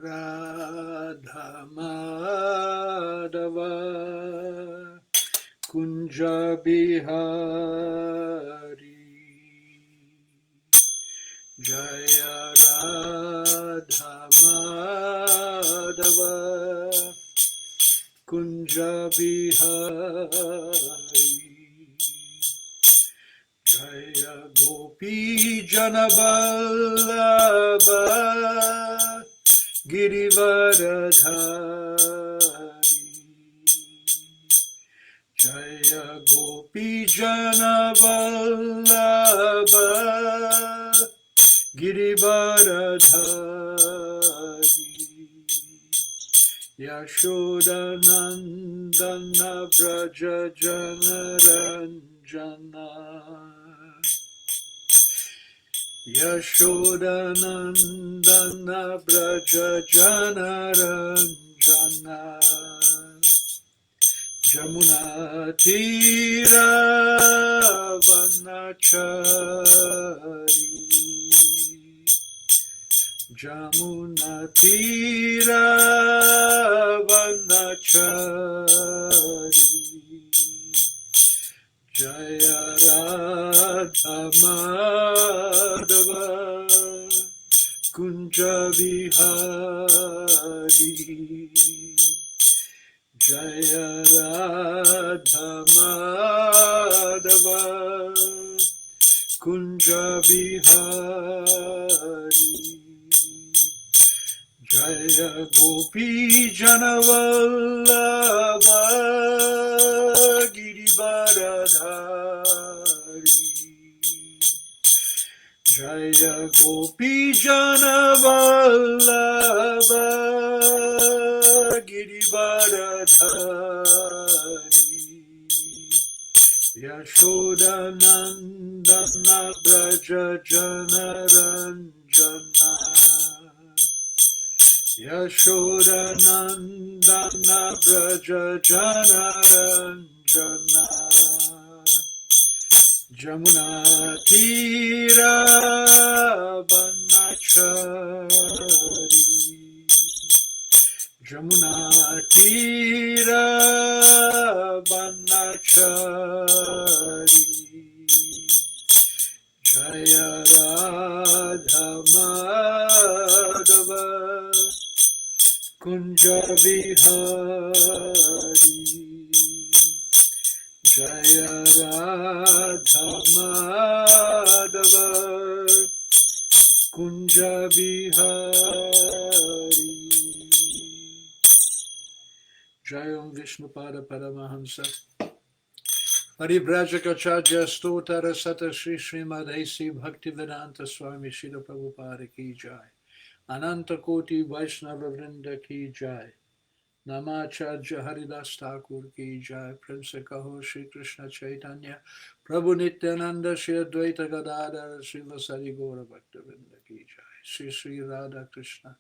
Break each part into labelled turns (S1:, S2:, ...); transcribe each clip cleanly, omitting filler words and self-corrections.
S1: Radha Madhava Kunja Bihari Jaya Radha Madhava Kunja Bihari Jaya Gopi Janaballabha Girivaradhari Jaya Gopi Janaballabha Girivaradhari Yashodanandana Braja Janaranjana Yashodanandana Braja Janaranjana Jamuna Tira Vanachari Jamuna Tira Vanachari Jaya Radha Madhava Kunja Bihari Jaya Radha Madhava Kunja Bihari Jaya Gopi Janavallabha Girivaradhari Jaya Gopi Janavallabha Girivaradhari Yashodanandana Braja Janaranjana Yashodanandana Braja Janaranjana Jamuna Tira Vanachari Jamuna Tira Vanachari Jaya Radha Madhava Kunja Bihari Jaya Radha Madhava Kunja Bihari Jayam Vishnupada Paramahamsa Parivrajakacarya Stotara Sata Shri Srimad A.C. Bhaktivedanta Swami Srila Prabhupada Ki Jai Ananta Koti Vaishnava Vrinda Ki Jai Namacharya Haridas Thakur Ki Jai Prem Se Kaho Shri Krishna Chaitanya Prabhu Nityananda Shri Advaita Gadadhara Shri Vasari Gaura Bhakta Vrinda Ki Jai Shri Shri Radha Krishna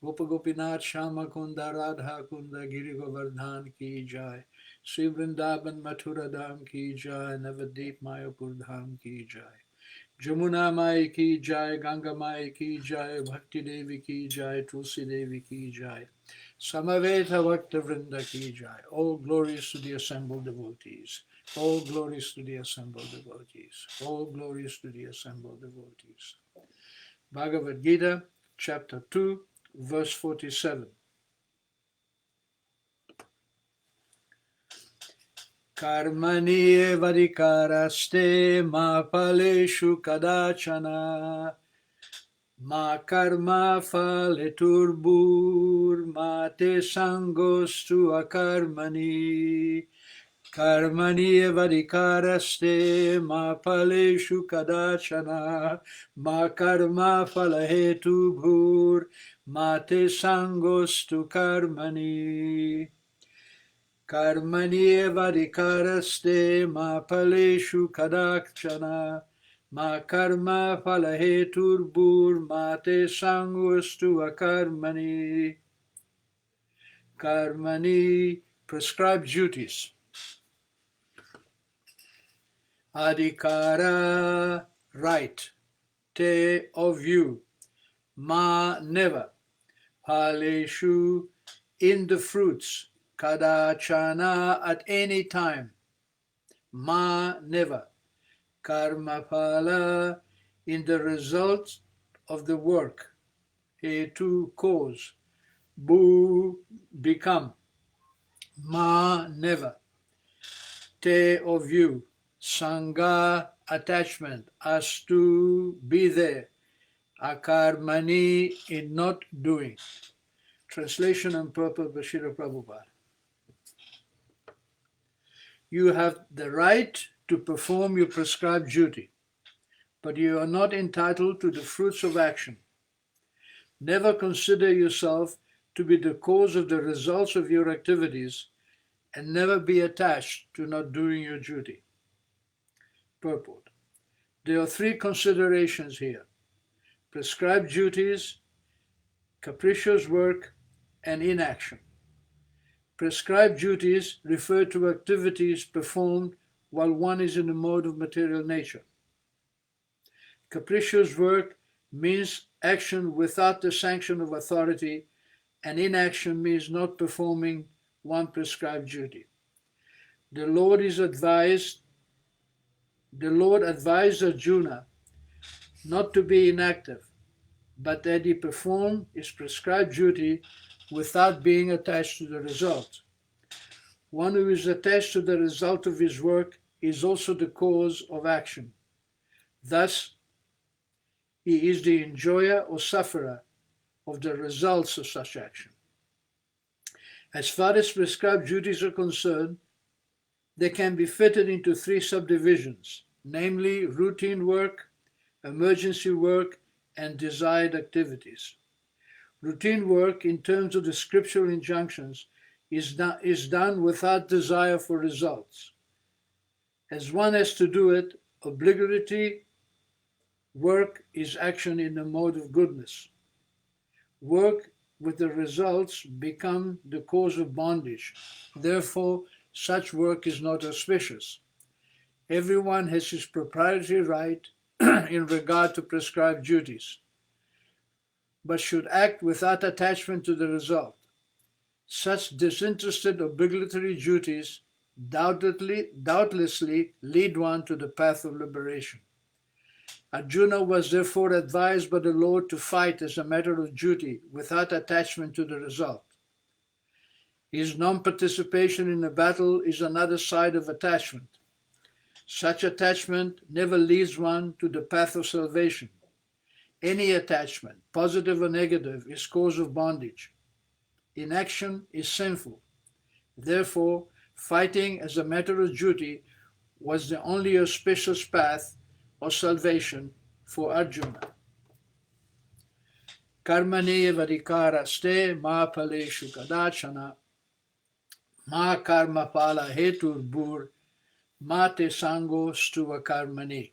S1: Gopa Gopinath Shama Kunda Radha Kunda Giri Govardhan Ki Jai Shri Vrindavan Mathura Dham Ki Jai Navadip Mayapur Dham Ki Jai Jamuna Mai Ki Jai Ganga Mai Ki Jai Bhakti Devi Ki Jai Tulsi Devi Ki Jai Samaveta Bhakta Vrinda Ki Jai. All glories to the assembled devotees. All glories to the assembled devotees. All glories to the assembled devotees. Bhagavad Gita, chapter 2, verse 47. Karmani vadikaraste ma paleshu kadachana ma karma faleturbur ma te sangostu akarmani karmani vadikaraste ma paleshu kadachana ma karma falahetubhur ma te sangostu karmani Karmani vadikaraste ma paleshu kadakchana ma karma falaheturbur ma te sangustu akarmani. Karmani, prescribed duties. Adhikara, right. Te, of you. Ma, never. Phaleshu, in the fruits, kadachana, at any time, ma, never, karma phala, in the result of the work, hetu, cause, bu, become, ma, never, te, of you, sangha, attachment, astu, be there, akarmani, in not doing. Translation and purport by Srila Prabhupada. You have the right to perform your prescribed duty, but you are not entitled to the fruits of action. Never consider yourself to be the cause of the results of your activities, and never be attached to not doing your duty. Purport. There are three considerations here: prescribed duties, capricious work, and inaction. Prescribed duties refer to activities performed while one is in the mode of material nature. Capricious work means action without the sanction of authority, and inaction means not performing one prescribed duty. The Lord advised Arjuna not to be inactive, but that he perform his prescribed duty without being attached to the result. One who is attached to the result of his work is also the cause of action. Thus, he is the enjoyer or sufferer of the results of such action. As far as prescribed duties are concerned, they can be fitted into three subdivisions, namely routine work, emergency work, and desired activities. Routine work, in terms of the scriptural injunctions, is done without desire for results. As one has to do it, obligatory work is action in the mode of goodness. Work with the results become the cause of bondage. Therefore, such work is not auspicious. Everyone has his proprietary right in regard to prescribed duties, but should act without attachment to the result. Such disinterested obligatory duties doubtlessly lead one to the path of liberation. Arjuna was therefore advised by the Lord to fight as a matter of duty without attachment to the result. His non-participation in a battle is another side of attachment. Such attachment never leads one to the path of salvation. Any attachment, positive or negative, is cause of bondage. Inaction is sinful. Therefore, fighting as a matter of duty was the only auspicious path of salvation for Arjuna. Karmane vadikaraste ma paleshu kadachana ma karma pala hetur bur ma te sango stuva karmani.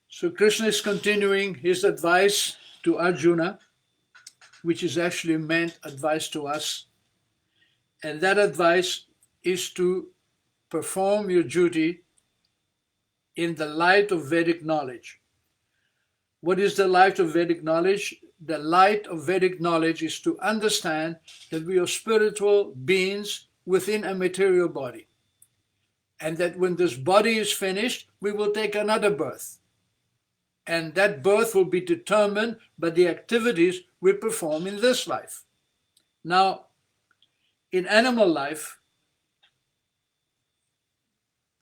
S1: So Krishna is continuing his advice to Arjuna, which is actually meant advice to us. And that advice is to perform your duty in the light of Vedic knowledge. What is the light of Vedic knowledge? The light of Vedic knowledge is to understand that we are spiritual beings within a material body. And that when this body is finished, we will take another birth. And that birth will be determined by the activities we perform in this life. Now, in animal life,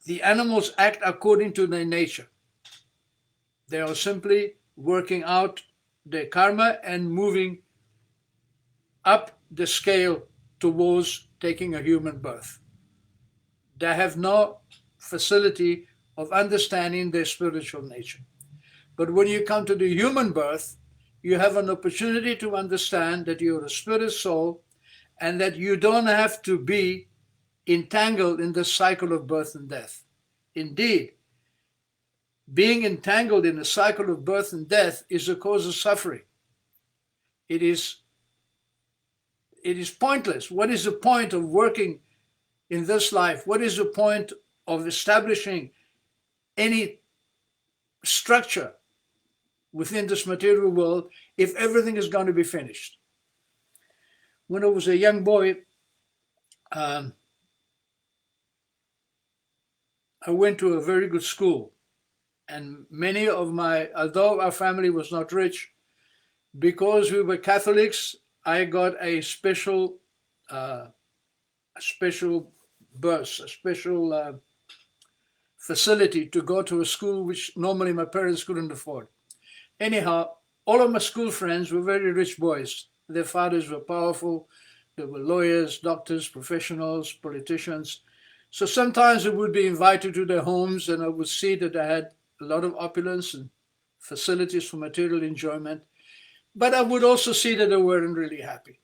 S1: the animals act according to their nature. They are simply working out their karma and moving up the scale towards taking a human birth. They have no facility of understanding their spiritual nature. But when you come to the human birth, you have an opportunity to understand that you're a spirit soul and that you don't have to be entangled in the cycle of birth and death. Indeed, being entangled in the cycle of birth and death is a cause of suffering. It is pointless. What is the point of working in this life? What is the point of establishing any structure within this material world if everything is going to be finished. When I was a young boy, I went to a very good school, and many of although our family was not rich, because we were Catholics, I got a special bus, a special facility to go to a school which normally my parents couldn't afford. Anyhow, all of my school friends were very rich boys. Their fathers were powerful. They were lawyers, doctors, professionals, politicians. So sometimes I would be invited to their homes, and I would see that they had a lot of opulence and facilities for material enjoyment. But I would also see that they weren't really happy.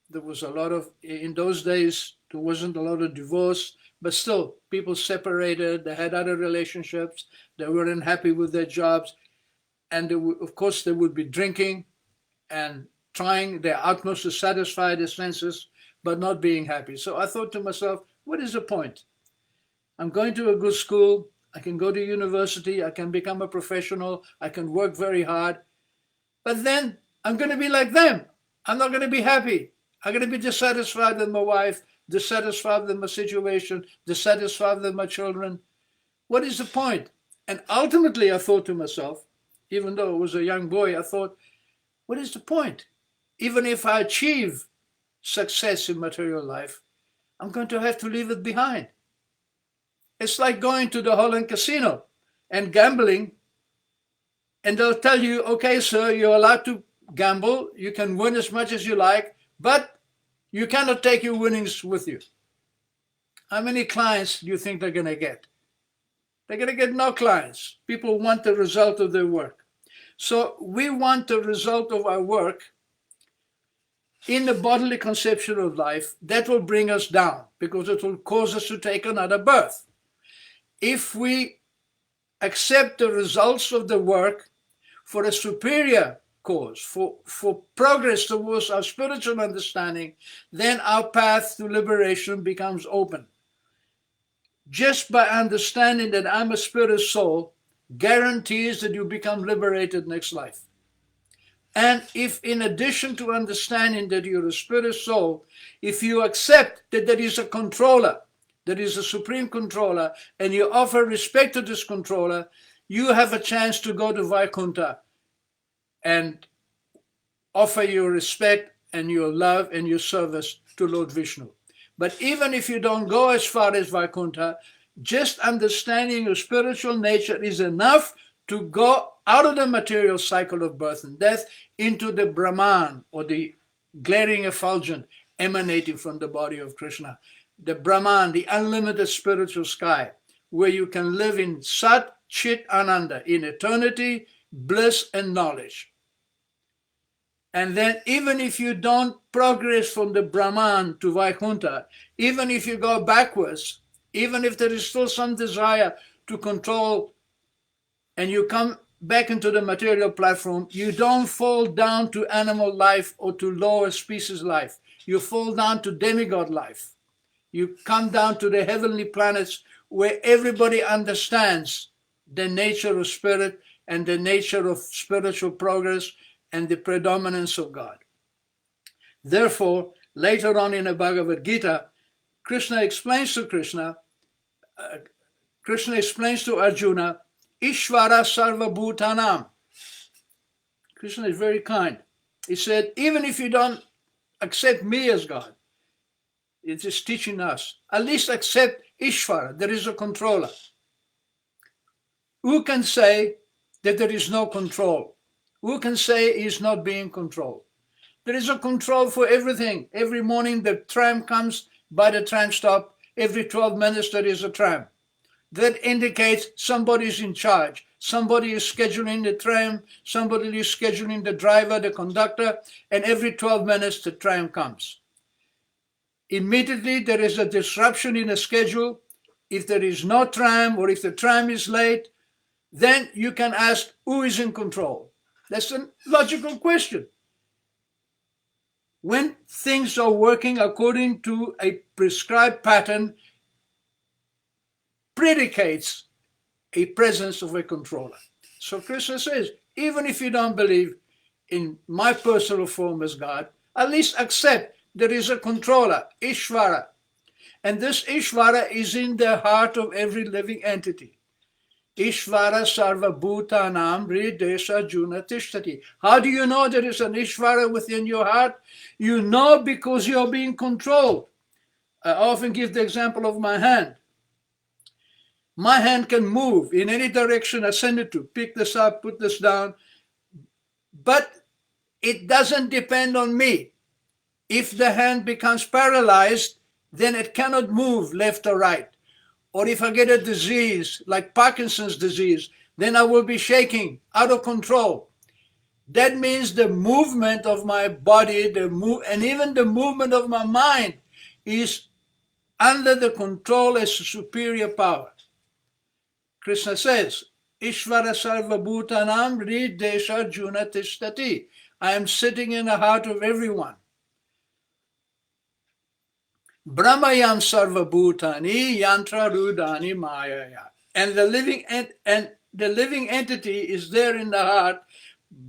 S1: There was a lot of, in those days, there wasn't a lot of divorce, but still, people separated, they had other relationships, they weren't happy with their jobs, and of course they would be drinking and trying their utmost to satisfy their senses, but not being happy. So I thought to myself, what is the point? I'm going to a good school, I can go to university, I can become a professional, I can work very hard, but then I'm going to be like them. I'm not going to be happy. I'm going to be dissatisfied with my wife, dissatisfied with my situation, dissatisfied with my children. What is the point? And ultimately, I thought to myself, even though I was a young boy, I thought, what is the point? Even if I achieve success in material life, I'm going to have to leave it behind. It's like going to the Holland Casino and gambling, and they'll tell you, okay, sir, you're allowed to gamble, you can win as much as you like, but you cannot take your winnings with you. How many clients do you think they're going to get? They're going to get no clients. People want the result of their work. So we want the result of our work in the bodily conception of life. That will bring us down because it will cause us to take another birth. If we accept the results of the work for a superior cause, for progress towards our spiritual understanding, then our path to liberation becomes open. Just by understanding that I'm a spirit soul guarantees that you become liberated next life. And if in addition to understanding that you're a spirit soul, if you accept that there is a controller, there is a supreme controller, and you offer respect to this controller, you have a chance to go to Vaikuntha and offer your respect and your love and your service to Lord Vishnu. But even if you don't go as far as Vaikuntha, just understanding your spiritual nature is enough to go out of the material cycle of birth and death into the Brahman, or the glaring effulgence emanating from the body of Krishna. The Brahman, the unlimited spiritual sky, where you can live in Sat Chit Ananda, in eternity, bliss and knowledge. And then even if you don't progress from the Brahman to Vaikuntha, even if you go backwards, even if there is still some desire to control and you come back into the material platform, you don't fall down to animal life or to lower species life. You fall down to demigod life. You come down to the heavenly planets where everybody understands the nature of spirit and the nature of spiritual progress and the predominance of God. Therefore, later on in the Bhagavad Gita, Krishna explains to Arjuna, Ishvara Sarva Bhutanam. Krishna is very kind. He said, even if you don't accept me as God, it is teaching us, at least accept Ishvara, there is a controller. Who can say that there is no control? Who can say he is not being controlled? There is a control for everything. Every morning the tram comes by the tram stop. Every 12 minutes there is a tram. That indicates somebody is in charge. Somebody is scheduling the tram, somebody is scheduling the driver, the conductor, and every 12 minutes the tram comes. Immediately there is a disruption in the schedule. If there is no tram, or if the tram is late, then you can ask, who is in control? That's a logical question. When things are working according to a prescribed pattern, predicates a presence of a controller. So Krishna says, even if you don't believe in my personal form as God, at least accept there is a controller, Ishvara. And this Ishvara is in the heart of every living entity. Ishvara sarva bhutanam hridesha juna tishtati. How do you know there is an Ishvara within your heart? You know because you're being controlled. I often give the example of my hand. My hand can move in any direction I send it to. Pick this up, put this down. But it doesn't depend on me. If the hand becomes paralyzed, then it cannot move left or right. Or if I get a disease like Parkinson's disease, then I will be shaking, out of control. That means the movement of my body, and even the movement of my mind is under the control as a superior power. Krishna says, Ishvara sarva bhutanam hridesha juna tishtati. I am sitting in the heart of everyone. Brahmayam sarva bhutani yantra rudani mayaya. And the living entity is there in the heart,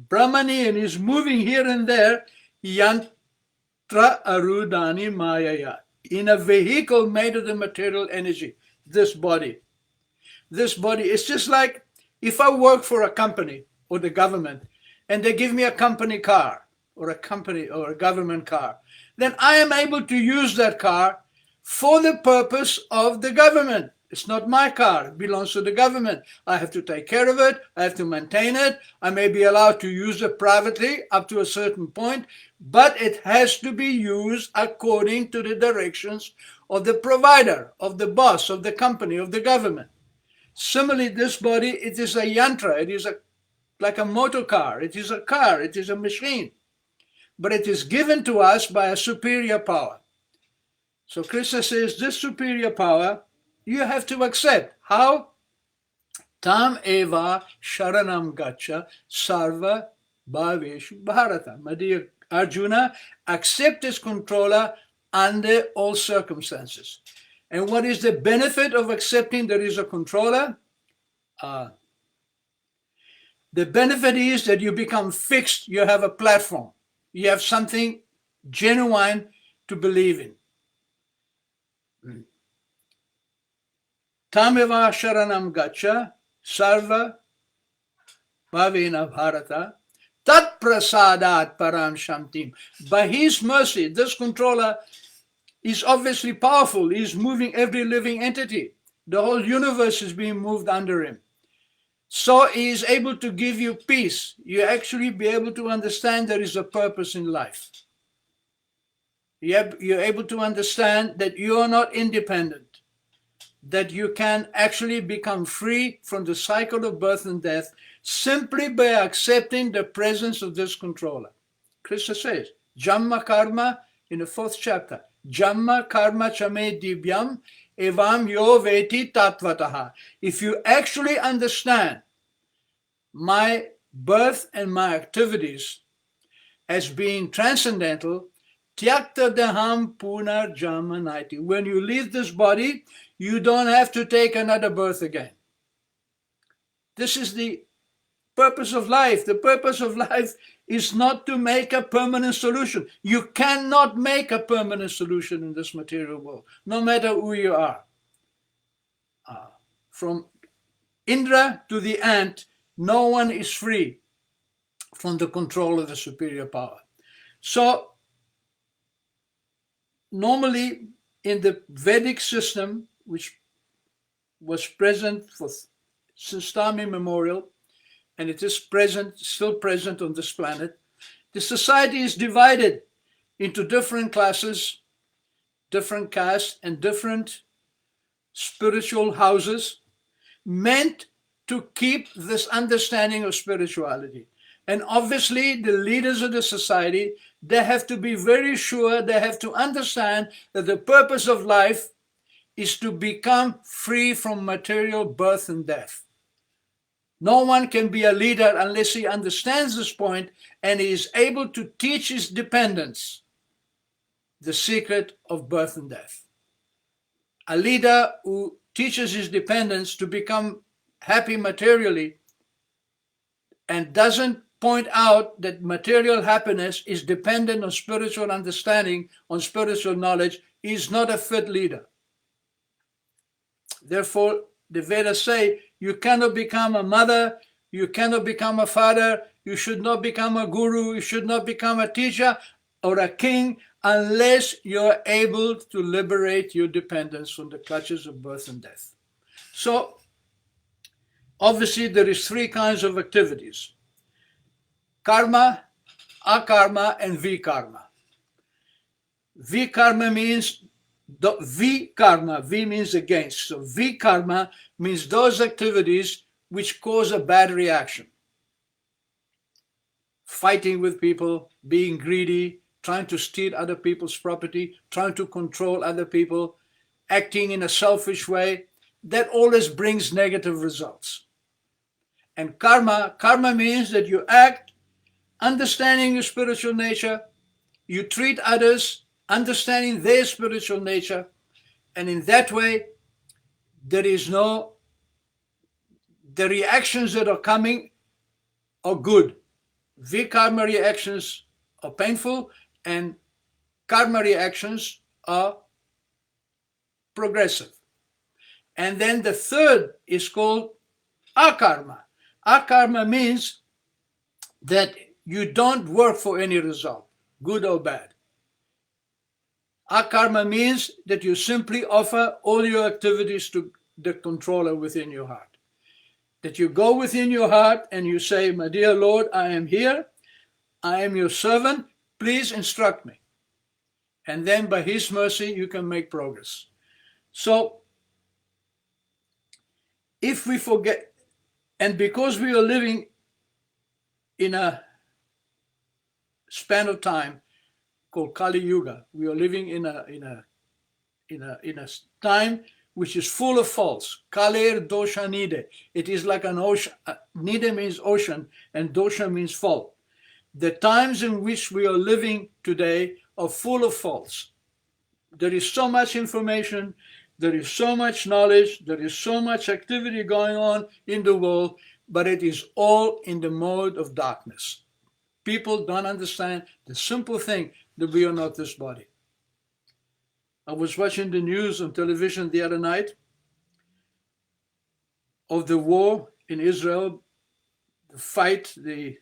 S1: Brahmani, and is moving here and there, yantra arudani mayaya, in a vehicle made of the material energy, this body. This body is just like if I work for a company or the government and they give me a company car or a government car, then I am able to use that car for the purpose of the government. It's not my car, it belongs to the government. I have to take care of it, I have to maintain it. I may be allowed to use it privately up to a certain point, but it has to be used according to the directions of the provider, of the boss, of the company, of the government. Similarly, this body, it is a yantra, it is like a motor car, it is a machine. But it is given to us by a superior power. So Krishna says, this superior power, you have to accept. How? Tam eva sharanam gacha sarva bhaveshu bharata. My dear Arjuna, accept this controller under all circumstances. And what is the benefit of accepting there is a controller? The benefit is that you become fixed, you have a platform. You have something genuine to believe in. Tameva sharanam gacha sarva bhavena bharata tat prasadat param shantim. By his mercy, this controller is obviously powerful. He's moving every living entity. The whole universe is being moved under him. So he is able to give you peace. You actually be able to understand there is a purpose in life. You're able to understand that you are not independent, that you can actually become free from the cycle of birth and death simply by accepting the presence of this controller. Krishna says, Jamma karma, in the 4th chapter, Jamma karma chame divyam evam yo veti tatvataha. If you actually understand my birth and my activities as being transcendental, tyakta deham punar jamanaiti. When you leave this body, you don't have to take another birth again. This is the purpose of life. The purpose of life is not to make a permanent solution. You cannot make a permanent solution in this material world, no matter who you are. From Indra to the ant, no one is free from the control of the superior power. So, normally in the Vedic system, which was present since time immemorial, and it is still present on this planet, the society is divided into different classes, different castes, and different spiritual houses, meant to keep this understanding of spirituality. And obviously, the leaders of the society, they have to be very sure, they have to understand that the purpose of life is to become free from material birth and death. No one can be a leader unless he understands this point and he is able to teach his dependents the secret of birth and death. A leader who teaches his dependents to become happy materially and doesn't point out that material happiness is dependent on spiritual understanding, on spiritual knowledge, is not a fit leader. Therefore, the Vedas say you cannot become a mother, you cannot become a father, you should not become a guru, you should not become a teacher or a king unless you're able to liberate your dependence from the clutches of birth and death. So, obviously, there is three kinds of activities: karma, akarma, and vikarma. Vikarma means vikarma. V means against. So vikarma means those activities which cause a bad reaction. Fighting with people, being greedy, trying to steal other people's property, trying to control other people, acting in a selfish way, that always brings negative results. And karma means that you act understanding your spiritual nature, you treat others understanding their spiritual nature, and in that way, the reactions that are coming are good. Vikarma reactions are painful, and karma reactions are progressive. And then the third is called akarma. Akarma means that you don't work for any result, good or bad. Akarma means that you simply offer all your activities to the controller within your heart. That you go within your heart and you say, my dear Lord, I am here, I am your servant, please instruct me. And then by His mercy, you can make progress. So, if we forget, and because we are living in a span of time called Kali Yuga, we are living in a time which is full of faults. Kaler dosha nide. It is like an ocean. Nide means ocean, and dosha means fault. The times in which we are living today are full of faults. There is so much information, there is so much knowledge, there is so much activity going on in the world, but it is all in the mode of darkness. People don't understand the simple thing that we are not this body. I was watching the news on television the other night of the war in Israel, the fight, the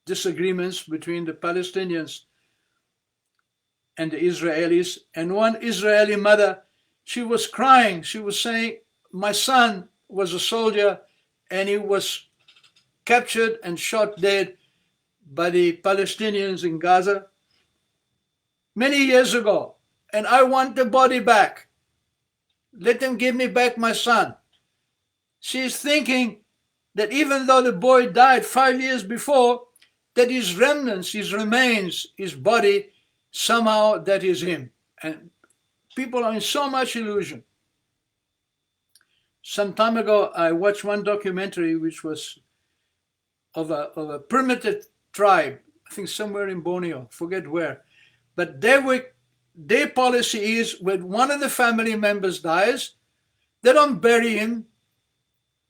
S1: disagreements between the Palestinians and the Israelis. And one Israeli mother, she was crying. She was saying, my son was a soldier and he was captured and shot dead by the Palestinians in Gaza many years ago. And I want the body back. Let them give me back my son. She's thinking that even though the boy died 5 years before, that his remnants, his remains, his body, somehow that is him. And people are in so much illusion. Some time ago, I watched one documentary which was of a primitive tribe, I think somewhere in Borneo, forget where. But their policy is when one of the family members dies, they don't bury him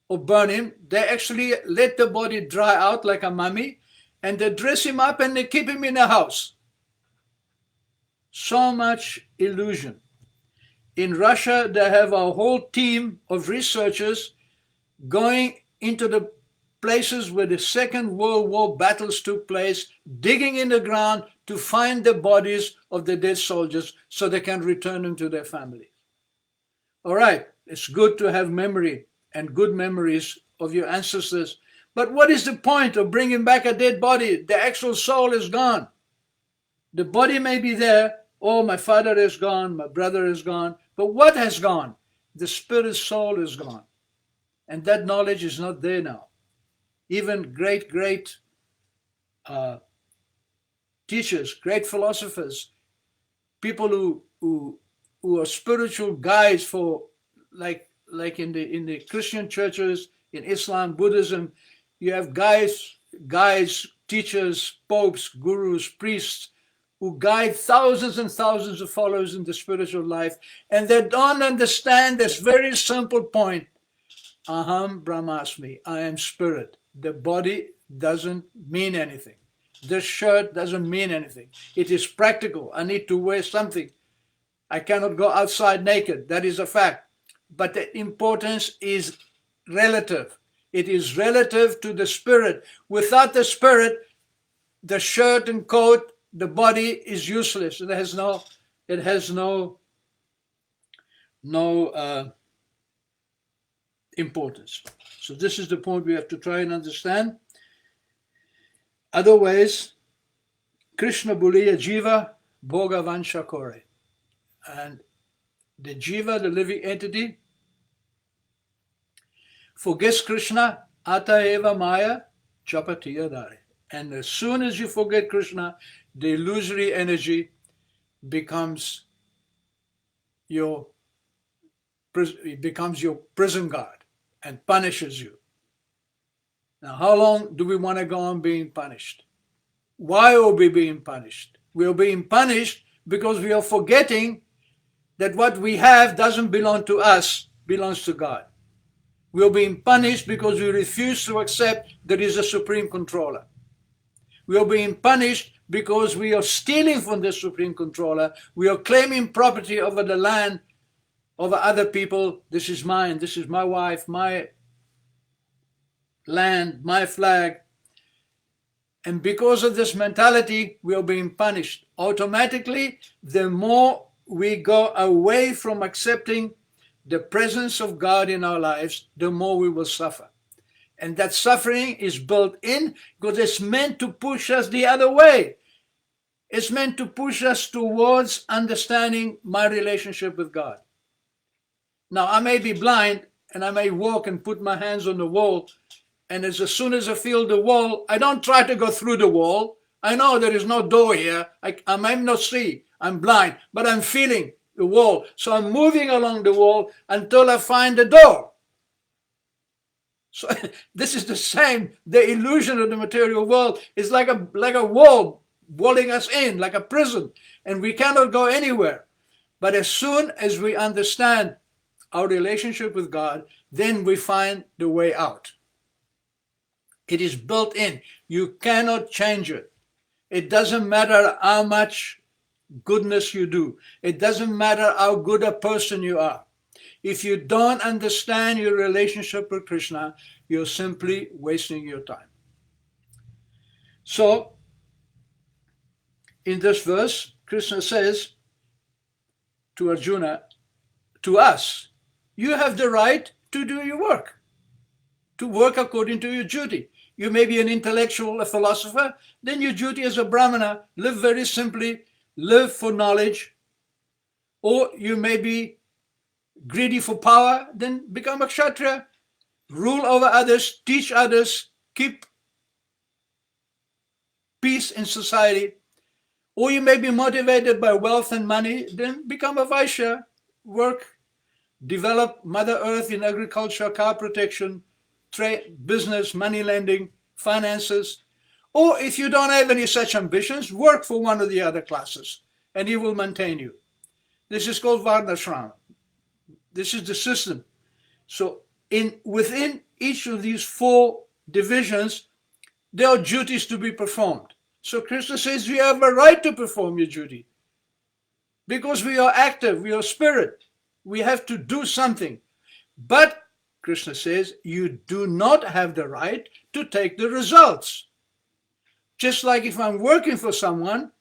S1: or burn him. They actually let the body dry out like a mummy, and they dress him up and they keep him in a house. So much illusion. In Russia, they have a whole team of researchers going into the places where the Second World War battles took place, digging in the ground to find the bodies of the dead soldiers so they can return them to their families. All right, it's good to have memory and good memories of your ancestors, but what is the point of bringing back a dead body? The actual soul is gone. The body may be there. Oh, my father is gone, my brother is gone, but what has gone? The spirit soul is gone, and that knowledge is not there now. Even great teachers, great philosophers, people who are spiritual guides for, like in the Christian churches, in Islam, Buddhism, you have guides, teachers, popes, gurus, priests, who guide thousands and thousands of followers in the spiritual life, and they don't understand this very simple point. Aham Brahmasmi, I am spirit. the body doesn't mean anything. This shirt doesn't mean anything. It is practical. I need to wear something. I cannot go outside naked. That is a fact. But the importance is relative. It is relative to the spirit. Without the spirit, the shirt and coat, the body is useless. It has no importance. So this is the point we have to try and understand. Otherwise, Krishna Buliya Jiva Bhoga Vansha Kore. And the Jiva, the living entity, forgets Krishna, Ata Eva Maya Chapatiya Dare. And as soon as you forget Krishna, the illusory energy becomes your prison guard and punishes you. Now, how long do we want to go on being punished? Why are we being punished? We are being punished because we are forgetting that what we have doesn't belong to us, belongs to God. We are being punished because we refuse to accept there is a supreme controller. We are being punished because we are stealing from the supreme controller. We are claiming property over the land, over other people. This is mine, this is my wife, my land, my flag. And because of this mentality, we are being punished. Automatically, the more we go away from accepting the presence of God in our lives, the more we will suffer. And that suffering is built in because it's meant to push us the other way. It's meant to push us towards understanding my relationship with God. Now, I may be blind and I may walk and put my hands on the wall, and as soon as I feel the wall, I don't try to go through the wall. I know there is no door here. I might not see. I'm blind, but I'm feeling the wall. So I'm moving along the wall until I find the door. So this is the same. The illusion of the material world is like a wall walling us in, like a prison, and we cannot go anywhere. But as soon as we understand our relationship with God, then we find the way out. It is built in. You cannot change it. It doesn't matter how much goodness you do. It doesn't matter how good a person you are. If you don't understand your relationship with Krishna, you're simply wasting your time. So, in this verse, Krishna says to Arjuna, to us, you have the right to do your work, to work according to your duty. You may be an intellectual, a philosopher, then your duty as a Brahmana, live very simply, live for knowledge. Or you may be greedy for power, then become a Kshatriya, rule over others, teach others, keep peace in society. Or you may be motivated by wealth and money, then become a Vaishya, work, develop Mother Earth in agriculture, cow protection, trade, business, money lending, finances. Or if you don't have any such ambitions, work for one of the other classes, and he will maintain you. This is called Varnashrama. This is the system. So within each of these four divisions, there are duties to be performed. So Krishna says you have a right to perform your duty. Because we are active, we are spirit. We have to do something. But Krishna says you do not have the right to take the results. Just like if I'm working for someone,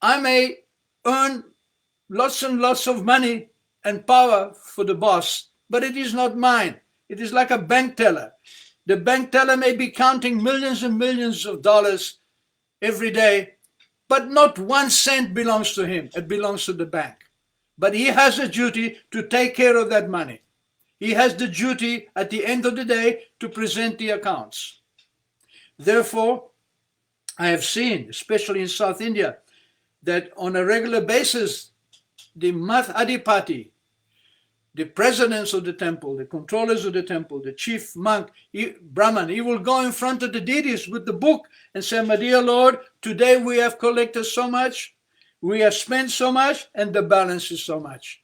S1: I may earn lots and lots of money and power for the boss, but it is not mine. It is like a bank teller. The bank teller may be counting millions and millions of dollars every day, but not 1 cent belongs to him. It belongs to the bank. But he has a duty to take care of that money. He has the duty at the end of the day to present the accounts. Therefore, I have seen, especially in South India, that on a regular basis, the Math Adipati, the presidents of the temple, the controllers of the temple, the chief monk, Brahman, he will go in front of the deities with the book and say, my dear Lord, today we have collected so much, we have spent so much, and the balance is so much.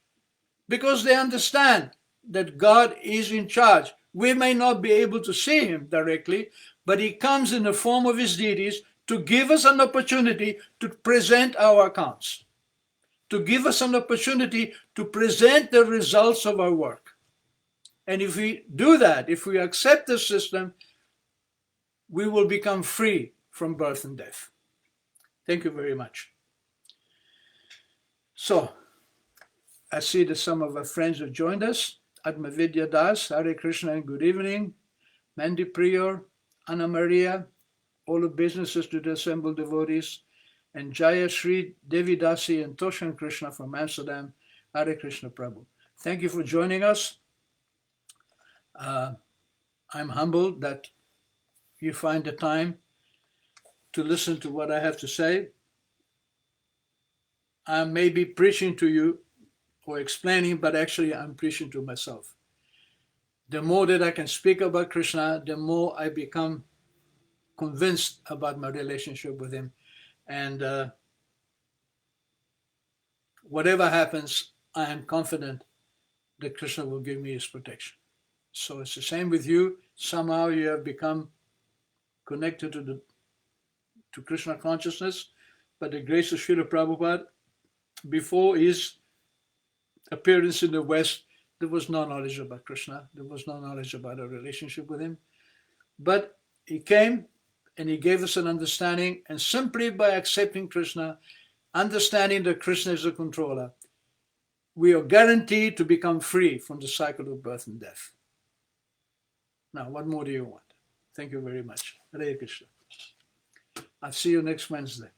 S1: Because they understand that God is in charge. We may not be able to see him directly, but he comes in the form of his deities to give us an opportunity to present our accounts, to give us an opportunity to present the results of our work. And if we do that, if we accept the system, we will become free from birth and death. Thank you very much. So, I see that some of our friends have joined us. Atmavidya Das, Hare Krishna and good evening. Mandy Prior, Anna Maria, all the businesses to the assembled devotees, and Jaya Sri, Devi Dasi, and Toshan Krishna from Amsterdam. Hare Krishna Prabhu. Thank you for joining us. I'm humbled that you find the time to listen to what I have to say. I may be preaching to you or explaining, but actually I'm preaching to myself. The more that I can speak about Krishna, the more I become convinced about my relationship with him. And whatever happens, I am confident that Krishna will give me his protection. So it's the same with you. Somehow you have become connected to Krishna consciousness, but the grace of Srila Prabhupada, before his appearance in the West, there was no knowledge about Krishna. There was no knowledge about our relationship with him. But he came and he gave us an understanding, and simply by accepting Krishna, understanding that Krishna is the controller, we are guaranteed to become free from the cycle of birth and death. Now, what more do you want? Thank you very much. Hare Krishna. I'll see you next Wednesday.